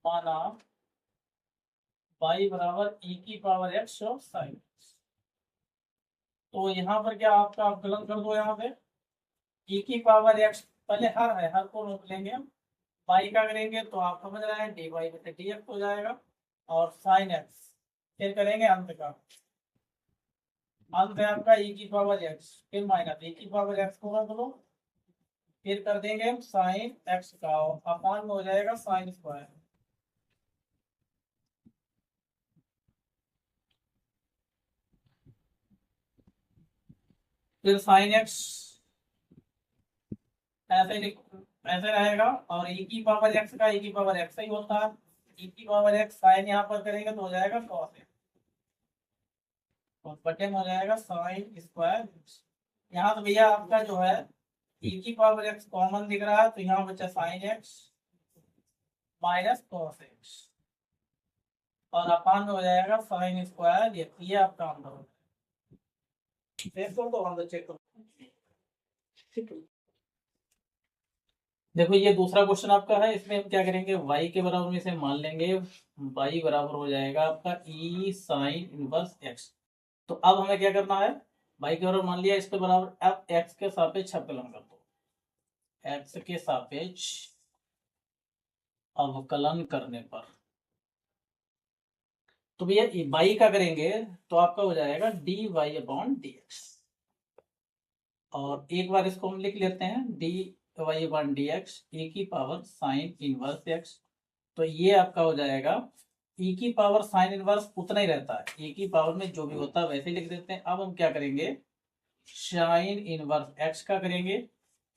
माना y बराबर e की पावर x और साइन। तो यहाँ पर क्या आपका अवकलन कर दो, यहाँ पे e की पावर x, पहले हर है, हर को रोक लेंगे हम। y का करेंगे तो आप समझ रहे हैं dy बटे dx हो जाएगा, और साइन x, फिर करेंगे अंत का, अंत है आपका e की पावर x, फिर माइनस e की पावर x को रख लो, फिर कर देंगे हम साइन x का, अपान में हो जाएगा साइन स्क्वायर, फिर साइन x ऐसे रहेगा, और e की पावर x का e की पावर x ही होता है, e की पावर x साइन यहाँ पर करेंगे तो हो जाएगा cos x, और बटे में हो जाएगा साइन स्क्वायर। यहाँ तो भैया आपका जो है e की पावर x कॉमन दिख रहा है, तो यहाँ बचा sine x minus cos x, और अपान में हो जाएगा साइन स्क्वायर, ये आपका आंसर होगा। देखो तो हम चेक करो, देखो ये दूसरा क्वेश्चन आपका है, इसमें हम क्या करेंगे, y के बराबर में से मान लेंगे, y बराबर हो जाएगा आपका e साइन इनवर्स x। तो अब हमें क्या करना है, y के बराबर मान लिया, इसके बराबर अब x के सापेक्ष अवकलन कर दो, x के सापेक्ष अवकलन करने पर, तो भैया y का करेंगे तो आपका हो जाएगा dy अपॉन dx, और एक बार इसको हम लिख लेते हैं dy अपॉन dx e की पावर साइन इनवर्स x। तो ये आपका हो जाएगा e की पावर साइन इनवर्स उतना ही रहता है, e की पावर में जो भी होता है वैसे ही लिख देते हैं। अब हम क्या करेंगे, साइन इनवर्स x का करेंगे,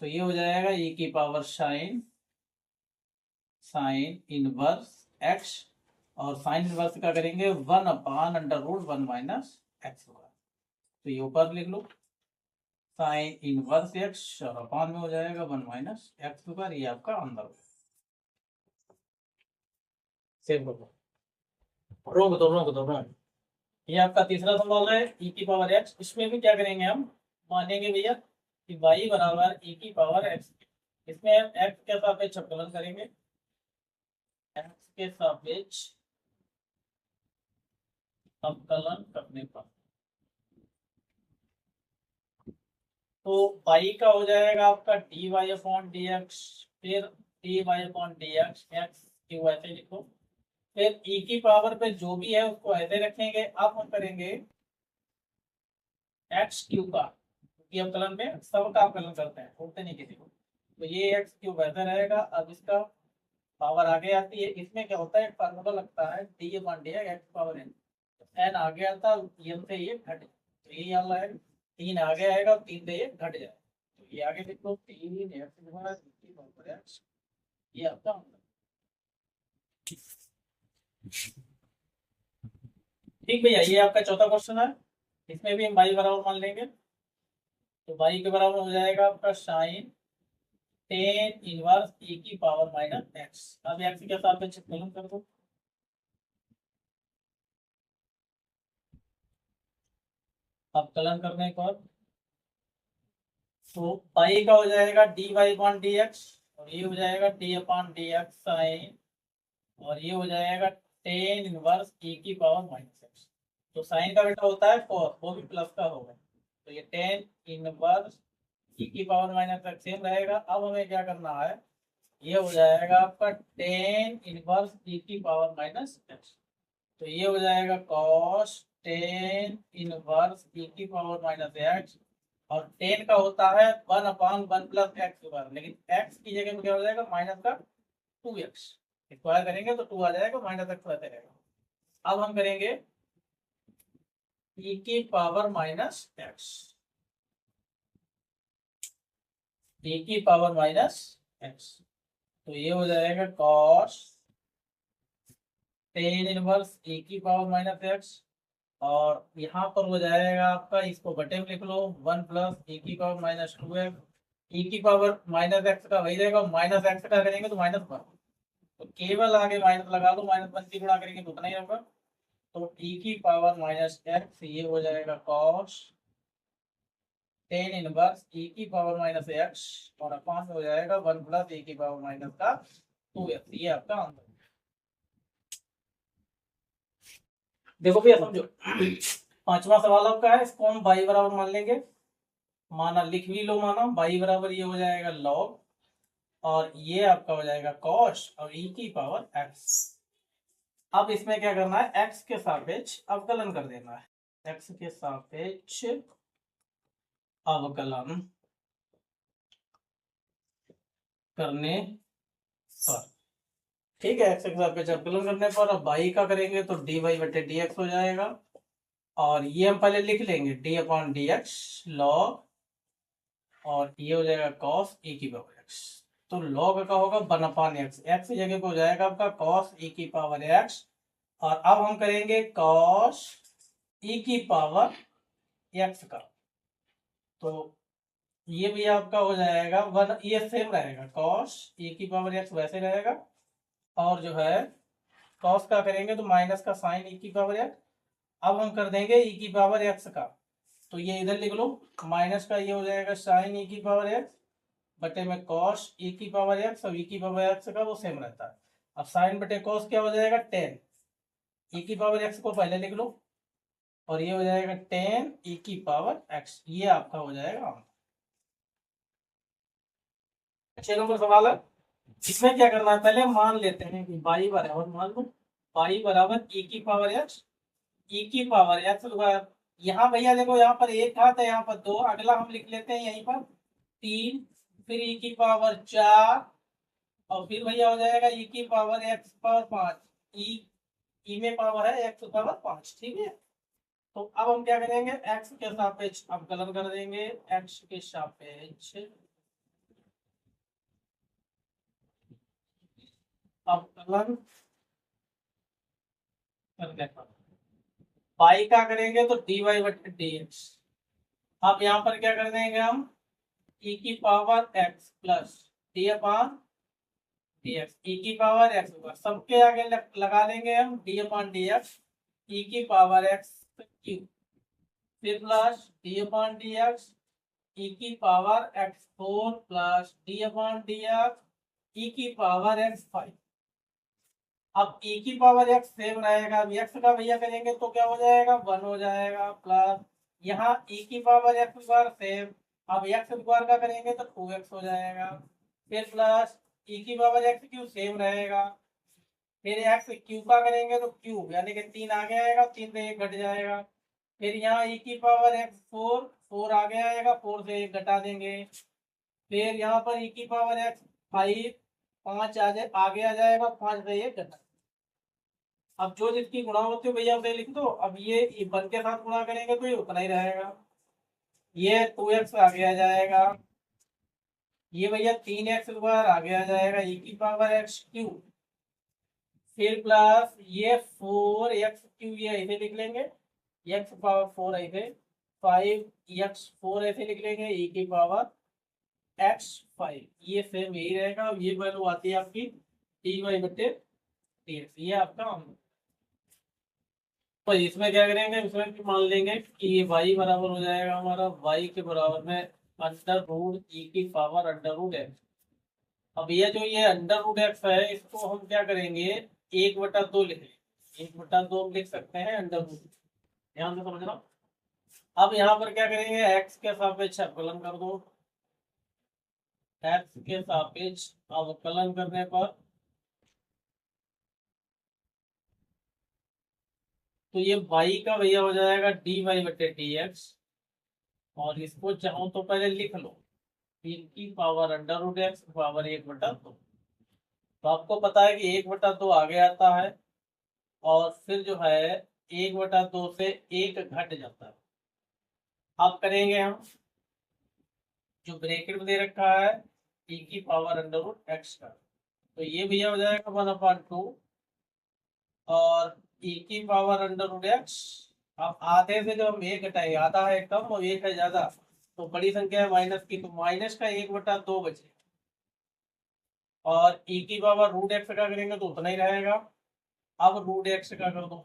तो ये हो जाएगा e की पावर साइन इनवर्स x, और साइन इनवर्स का करेंगे 1 upon under root 1 minus X होगा, तो ये ऊपर लिख लो साइन इनवर्स x, और अपान में हो जाएगा 1 माइनस एक्स होगा, ये आपका आंसर होगा। सेव कर लो, रोक दो। ये आपका तीसरा सवाल है e की पावर x, इसमें भी क्या करेंगे हम, मानेंगे भैया कि y बराबर e की पावर x, इसमें हम x के सापेक्ष अवकलन करेंगे, x के सापेक्ष अवकलन करने पर, तो y का हो जाएगा आपका dy अपॉन dx, फिर dy upon dx, x Q ऐसे लिखो, फिर e की पावर पे जो भी है उसको ऐसे रखेंगे। अब हम करेंगे एक्स क्यू का, क्योंकि अवकलन में सबका अवकलन करते हैं, छोड़ते नहीं किसी को, तो ये एक्स क्यूब ऐसा रहेगा। अब इसका पावर आगे आती है, इसमें क्या होता है, एक फार्मूला लगता है D upon D X power N, N आगे आता है एन से ये घट, तो ये यहाँ आएगा, 3 आगे आएगा और 3 से ये घट जाए, तो ये आगे लिख लो 3 एक्स, ये आपका आंसर। ठीक भैया, ये आपका चौथा क्वेश्चन है, इसमें भी हम y बराबर मान लेंगे, तो y के बराबर हो जाएगा आपका साइन टेन इनवर्स e की पावर माइनस एक्स। अब एक्स के साथ में गुणन कर दो, अवकलन करने पर तो पाई का हो जाएगा D Y upon D X, और ये हो जाएगा D upon D X sine, और ये हो जाएगा टेन इनवर्स e की पावर माइनस एक्स। तो साइन का बेटा होता है 4, वो भी प्लस का होगा, तो ये टेन इनवर्स e की पावर माइनस एक्स सेम रहेगा। अब हमें क्या करना है, ये हो जाएगा आपका टेन इनवर्स e की पावर माइनस एक्स, तो ये हो जाएगा cos टेन इनवर्स e की पावर माइनस एक्स, और टेन का होता है 1 अपॉन 1 प्लस एक्स स्क्वायर, लेकिन एक्स की जगह में क्या हो जाएगा माइनस का 2x, स्क्वायर करेंगे तो 2 आ जाएगा, माइनस एक्स रहते रहेगा। अब हम करेंगे e की पावर माइनस एक्स, e की पावर माइनस एक्स, तो ये हो जाएगा cos टेन इनवर्स e की पावर माइनस एक्स, और यहाँ पर हो जाएगा आपका, इसको बटे में लिख लो 1 प्लस e की पावर माइनस 2x, e की पावर माइनस एक्स का वही रहेगा, माइनस एक्स का करेंगे तो माइनस 1, तो केवल आगे माइनस लगा दो, माइनस 1 की गुणा करेंगे तो उतना ही होगा, तो e की पावर माइनस एक्स, ये हो जाएगा cos टेन इनवर्स e की पावर माइनस एक्स, और अपान में हो जाएगा 1 प्लस e की पावर माइनस का 2x, ये आपका आंसर। देखो भैया समझो, पांचवा सवाल आपका है, इसको हम y बराबर मान लेंगे, माना लिख भी लो, माना y बराबर ये हो जाएगा log, और ये आपका हो जाएगा cos और e की पावर x। अब इसमें क्या करना है, x के सापेक्ष अवकलन कर देना है, x के सापेक्ष अवकलन करने पर, ठीक है, x के सापेक्ष अवकलन करने पर अब y का करेंगे तो dy बटे dx हो जाएगा, और ये हम पहले लिख लेंगे d upon D x log, और ये हो जाएगा cos e की पावर x। तो log का होगा 1 अपॉन x, x की जगह पे हो जाएगा आपका cos e की पावर x, और अब हम करेंगे cos e की पावर x का, तो ये भी आपका हो जाएगा 1, ये सेम रहेगा, cos e की पावर x वैसे रहेगा, और जो है cos का करेंगे तो माइनस का साइन e की पावर x। अब हम कर देंगे e की पावर x का, तो ये इधर लिख लो, माइनस का ये हो जाएगा साइन e की पावर x बटे में cos e की पावर x, और e की पावर x का वो सेम रहता है। अब साइन बटे cos क्या हो जाएगा 10, e की पावर x को पहले लिख लो, और ये हो जाएगा 10 e की पावर x, ये आपका हो जाएगा 6 नंबर सवाल है। इसमें क्या करना है, पहले मान लेते हैं कि y बराबर, मान लो y बराबर e की पावर x, e की पावर x स्क्वायर, यहाँ भैया देखो यहाँ पर एक था तो यहाँ पर 2, अगला हम लिख लेते हैं यहीं पर 3, फिर e की पावर 4, और फिर भैया हो जाएगा e की पावर x पावर 5, ई में पावर है x पावर 5, ठीक है। तो अब हम क्या करेंगे, x के सापेक्ष अवकलन कर देंगे, x के सापेक्ष अवकलन करने पर y का करेंगे तो dy बटे dx। अब यहाँ पर क्या कर देंगे हम, e की power x plus D upon dx, e की पावर x होगा, सबके आगे लगा देंगे हम d अपॉन dx, e की पावर x क्यू, फिर plus D upon dx, e की power x4 plus D upon dx, e की पावर x5। अब e की पावर x सेम रहेगा, अब x का भैया करेंगे तो क्या हो जाएगा 1 हो जाएगा, प्लस यहाँ e की पावर x स्क्वायर सेम, अब x स्क्वायर का करेंगे तो 2x हो जाएगा, फिर प्लस e की पावर x क्यूब सेम रहेगा, फिर x क्यूब का करेंगे तो क्यूब यानी कि 3 आगे आएगा, 3 से 1 घट जाएगा, फिर यहाँ e की पावर x 4, 4 आगे आएगा, 4 से 1 घटा देंगे, फिर यहाँ पर e की पावर x 5, 5 आगे आ जाएगा, 5 से 1 घटा। अब जो जिसकी गुणा होती है भैया उसे लिख दो, अब ये 1 के साथ गुणा करेंगे तो ये उतना ही रहेगा, ये 2x आगे आ जाएगा, ये भैया 3x स्क्वायर आगे आ जाएगा, e की पावर x क्यूब, फिर प्लस ये 4x क्यूब, ये ऐसे लिख लेंगे, x पावर 4 ऐसे, 5x4 ऐसे लिख लेंगे, e की पावर x5, ये सेम यही रहेगा। अब ये वैल्यू आती है आपकी dy बटे dx, ये आपका, तो इसमें क्या करेंगे, इसमें भी मान लेंगे कि ये y बराबर हो जाएगा हमारा, y के बराबर में अंडर रूट e की पावर अंडर रूट x। अब ये अंडर रूट x है, इसको हम क्या करेंगे 1/2 लिख लेंगे, 1/2 लिख सकते हैं अंडर रूट, ध्यान से समझना। अब यहाँ पर क्या करेंगे, x के सापेक्ष अवकलन कर दो, x के सापेक्ष अवकलन करने पर तो ये y का भैया हो जाएगा dy बटे dx, और इसको चाहो तो पहले लिख लो 3 की power under root X power 1/2। तो आपको पता है कि 1/2 आगे आता है, और फिर जो है 1/2 से 1 घट जाता है। अब करेंगे हम जो ब्रैकेट में दे रखा है e की पावर अंडर रूट एक्स का, तो ये भैया हो जाएगा 1/2, और e की पावर अंडर रूट एक्स। अब आधे से जब हम 1 घटाएंगे, आधा है कम और 1 है ज्यादा, तो बड़ी संख्या है माइनस की, तो माइनस का 1/2 बचे, और e की पावर रूट एक्स का करेंगे तो उतना ही रहेगा। अब रूट एक्स का कर दो,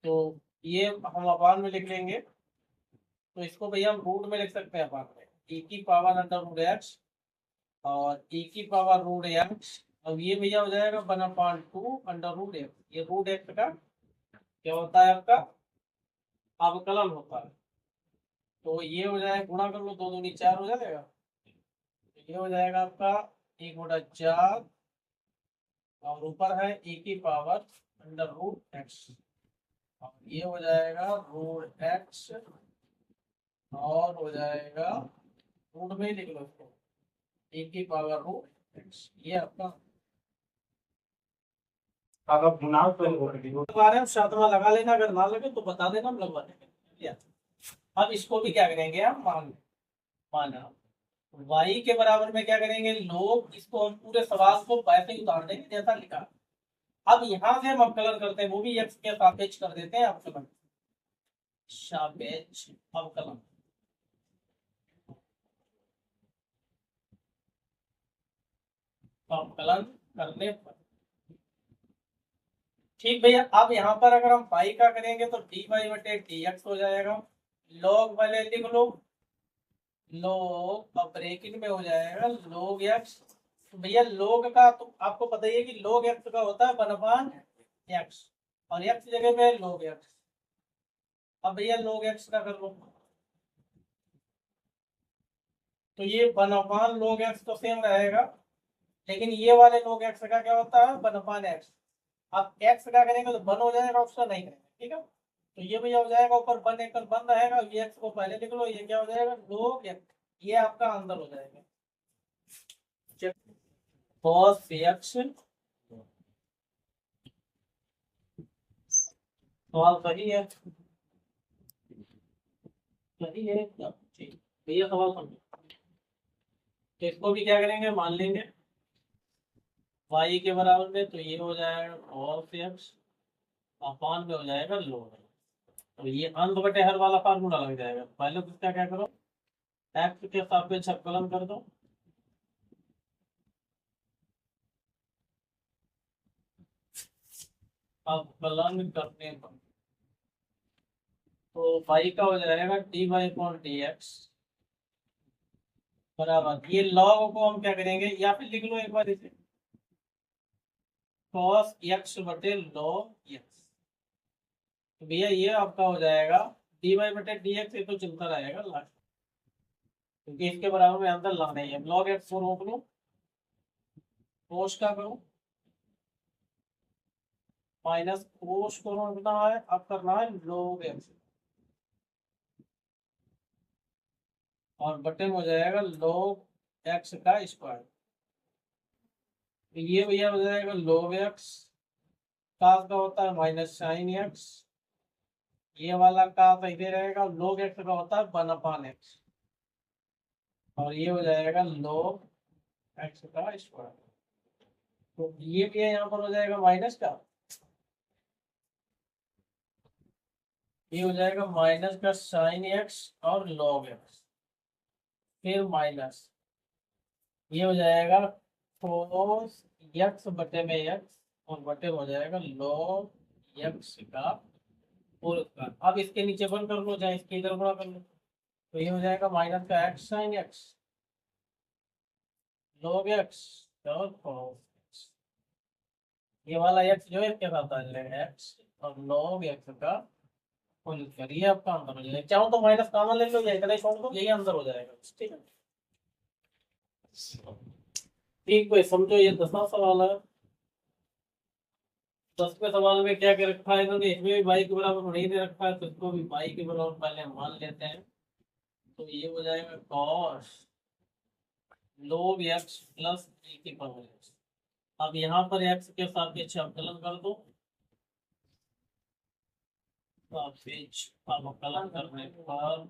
तो ये हम अपान में लिख लेंगे, तो इसको भैया हम रूट में लिख सकते हैं अपान में, e की पावर अंडर रूट एक्स, और e की पावर रूट एक्स अब ये भैया हो जाएगा 1/2 अंडर रूट एक्स, ये रूट एक्स का क्या होता है आपका अवकलन होता है। तो ये हो जाएगा, गुणा कर लो, 2 दूनी 4 हो जाएगा। तो ये हो जाएगा आपका 1/4 और ऊपर है e की पावर अंडर रूट एक्स, और ये हो जाएगा रूट एक्स और हो जाएगा रूट में ही लिख लो इसको e की पावर रूट एक्स। ये आपका अगर भुनाओ तो लगवा रहे हैं, सातवां लगा लेना, अगर ना लगे तो बता देना, हम लगवा देंगे। अब इसको भी क्या करेंगे हम माना y के बराबर में क्या करेंगे, लोग इसको हम पूरे सवाल को वैसे ही उतार देंगे जैसा लिखा। अब यहां से हम अवकलन करते हैं, वो भी x के सापेक्ष कर देते हैं अवकलन, सापेक्ष अवकलन। अवकलन करने पर ठीक भैया। अब यहाँ पर अगर हम पाई का करेंगे तो dy बटे dx हो जाएगा, log वाले लिख लो, log अब ब्रैकेट में हो जाएगा log x। तो भैया log का तो आपको पता ही है कि log x का होता है 1/x और x जगह पे log x। अब भैया log x का कर लो, तो ये 1/log x तो सेम रहेगा, लेकिन ये वाले log x का क्या होता है 1/x। अब x का करेंगे तो 1 हो जाएगा, उसका नहीं करेंगे, ठीक है। तो ये भैया हो जाएगा ऊपर 1 एकल 1 रहेगा, ये x को पहले लिख लो, ये क्या हो जाएगा log x, ये आपका आंसर हो जाएगा। cos x सवाल सही है, सही है एकदम ठीक भैया, सवाल समझो। तो इसको भी क्या करेंगे, मान लेंगे y के बराबर में, तो ये हो जाएगा cos x अपान में हो जाएगा log। तो ये अंत बटे हर वाला फार्मूला लग जाएगा। पहले तो इसका क्या करो, x के सापेक्ष अवकलन कर दो, अवकलन करने पर तो y का हो जाएगा dy/dx बराबर, ये log को हम क्या करेंगे, या फिर लिख लो एक बार इसे cos x बटे log x। तो भैया ये आपका हो जाएगा dy बटे dx, ये तो चलता रहेगा लास्ट, क्योंकि इसके बराबर में आंसर लाना ही है। log x को रोक लो, कोस का करो, माइनस कोस को रोकना है, अब करना है log x और बटे में हो जाएगा log x का स्क्वायर। ये भैया हो जाएगा log x का होता है माइनस साइन x, ये वाला का इधर रहेगा, log x का होता है 1/x और ये हो जाएगा log x का स्क्वायर। तो ये भी यहाँ पर हो जाएगा माइनस का, ये हो जाएगा माइनस का साइन x और log x, फिर माइनस ये हो जाएगा cos x बटे में x और बटे हो जाएगा log x का होल स्क्वायर। अब इसके नीचे वन कर लो, चाहे इसके इधर गुणा कर लो, तो ये हो जाएगा माइनस का x sine x log x और cos x। ये वाला x जो है इसके साथ आ जाएगा x और log x का होल स्क्वायर, ये आपका आंसर हो जाएगा। चाहो तो माइनस कॉमन ले लो या इतना ही छोड़ दो, यही आंसर हो जाएगा, ठीक है। ठीक भाई, समझो ये 10वां सवाल है। 10वें सवाल में क्या क्या रखा है इन्होंने, इसमें भी y के बराबर नहीं दे रखा है, तो इसको भी y के बराबर पहले हम मान लेते हैं। तो ये हो जाएगा cos log x plus e की पावर x। अब यहाँ पर x के सापेक्ष अवकलन कर दो, सापेक्ष अवकलन करने पर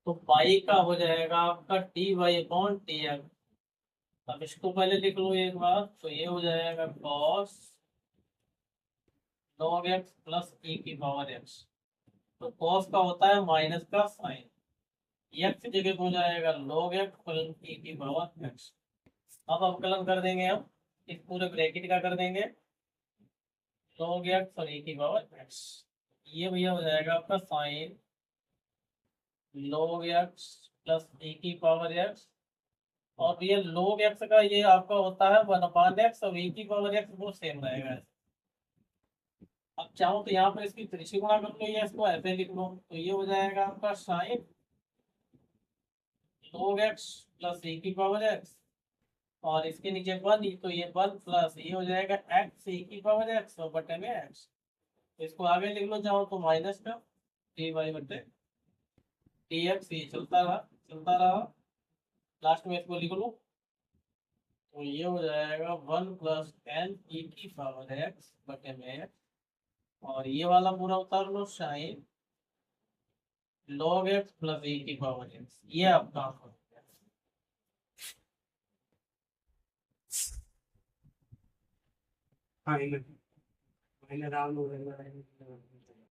तो y का हो जाएगा आपका dy/dx। अब इसको पहले लिख लो एक बार, तो ये हो जाएगा cos log x plus e की पावर x। तो cos का होता है माइनस का साइन, x जगह हो जाएगा log x प्लस e की पावर x। अब अवकलन कर देंगे हम, इस पूरे ब्रैकेट का कर देंगे log x और e की पावर x। ये भैया हो जाएगा आपका साइन log x प्लस ए की पावर एक्स, और ये log x का ये आपका होता है 1/x, और e की पावर x वो सेम रहेगा। अब चाहो तो यहाँ पर इसकी त्रिशी गुणा कर लो या इसको ऐसे लिख लो, तो ये हो जाएगा आपका sine log x plus e की पावर x, और इसके नीचे 1, तो ये 1 प्लस ये हो जाएगा x e की पावर x और बटे में x। तो इसको आगे लिख लो चाहो तो माइनस का डी वाई बटे डी एक्स, ये चलता रहा, लास्ट में इसको लिख लो, तो ये हो जाएगा 1 प्लस एन ई की पावर एक्स बटे में x, और ये वाला पूरा उतार लो sine log x plus e की पावर x, ये आपका आंसर हो गया। हाँ, इन्हें राउंड हो रहा है।